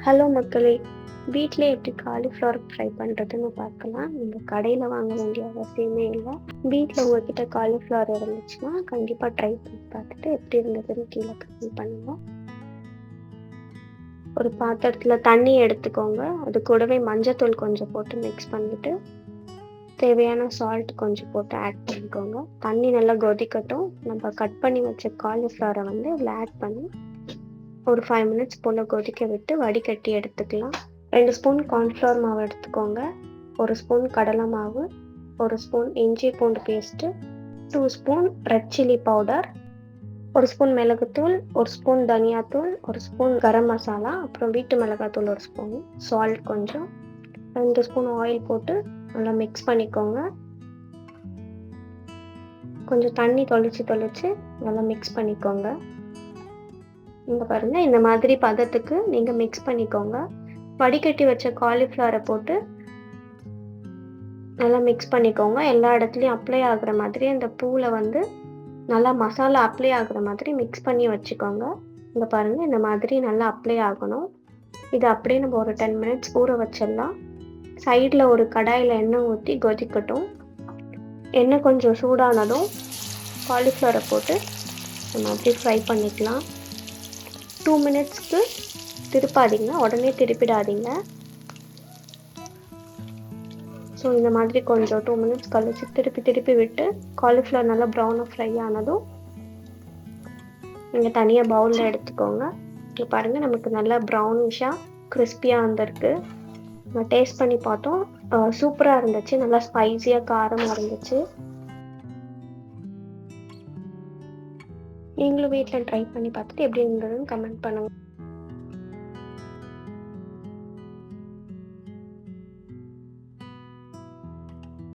Hello மக்களே! வீட்லயே எப்படி காலிஃப்ளவர் ஃப்ரை பண்ணுறதுன்னு பார்க்கலாம். நீங்க கடையில வாங்க வேண்டிய அவசியமே இல்ல. வீட்ல உங்ககிட்ட காலிஃப்ளவர் இருந்துச்சுன்னா, கண்டிப்பா ட்ரை பண்ணி பார்த்துட்டு எப்படி இருந்ததுன்னு கீழ கமெண்ட் பண்ணுங்க. ஒரு பாத்திரத்துல தண்ணி எடுத்துக்கோங்க. அது கூடவே மஞ்சத்தூள் கொஞ்சம் போட்டு மிக்ஸ் பண்ணிட்டு, தேவையான சால்ட் கொஞ்சம் போட்டு ஆட் பண்ணிக்கோங்க. தண்ணி நல்லா கொதிக்கட்டும். நம்ம கட் பண்ணி வச்ச காலிஃப்ளவர வந்து இதில ஆட் பண்ணி ஒரு 5 மினிட்ஸ் போல் கொதிக்க விட்டு வடிகட்டி எடுத்துக்கலாம். 2 ஸ்பூன் கார்ன்ஃப்ளவர் மாவு எடுத்துக்கோங்க. 1 ஸ்பூன் கடலை மாவு, 1 ஸ்பூன் இஞ்சி பூண்டு paste, 2 spoon red chilli powder, 1 spoon மிளகுத்தூள், 1 ஸ்பூன் தனியாத்தூள், 1 ஸ்பூன் கரம் மசாலா, அப்புறம் வீட்டு மிளகாத்தூள் 1 ஸ்பூன், சால்ட் கொஞ்சம், 2 ஸ்பூன் ஆயில் போட்டு நல்லா மிக்ஸ் பண்ணிக்கோங்க. கொஞ்சம் தண்ணி தொளிச்சு நல்லா மிக்ஸ் பண்ணிக்கோங்க. இங்க பாருங்க, இந்த மாதிரி பதத்துக்கு நீங்க மிக்ஸ் பண்ணிக்கோங்க. வடிகட்டி வச்ச காலிஃப்ளவரை போட்டு நல்லா மிக்ஸ் பண்ணிக்கோங்க. எல்லா இடத்துலையும் அப்ளை ஆகுற மாதிரி அந்த பூவில் வந்து நல்லா மசாலா அப்ளை ஆகுற மாதிரி மிக்ஸ் பண்ணி வச்சுக்கோங்க. இங்க பாருங்க, இந்த மாதிரி நல்லா அப்ளை ஆகணும். இது அப்படியே நம்ம ஒரு 10 மினிட்ஸ் ஊற வச்சிடலாம். சைடில் ஒரு கடாயில் எண்ணெய் ஊற்றி கொதிக்கட்டும். எண்ணெய் கொஞ்சம் சூடானதும் காலிஃப்ளவரை போட்டு இந்த மாதிரி ஃப்ரை பண்ணிக்கலாம். 2 மினிட்ஸ்க்கு திருப்பாதீங்க, உடனே திருப்பிடாதீங்க. ஸோ இந்த மாதிரி கொஞ்சம் 2 மினிட்ஸ் கழிச்சு திருப்பி விட்டு காலிஃப்ளவர் நல்லா ப்ரௌனாக ஃப்ரை ஆனதும் நீங்கள் தனியாக பவுலில் எடுத்துக்கோங்க. இங்கே பாருங்கள், நமக்கு நல்லா ப்ரௌனிஷாக கிறிஸ்பியாக வந்திருக்கு. நம்ம டேஸ்ட் பண்ணி பார்த்தோம், சூப்பராக இருந்துச்சு. நல்லா ஸ்பைஸியாக காரமாக இருந்துச்சு. நீங்களும் வீட்டில் ட்ரை பண்ணி பார்த்துட்டு எப்படி இருந்ததுன்னு கமெண்ட் பண்ணுங்கள்.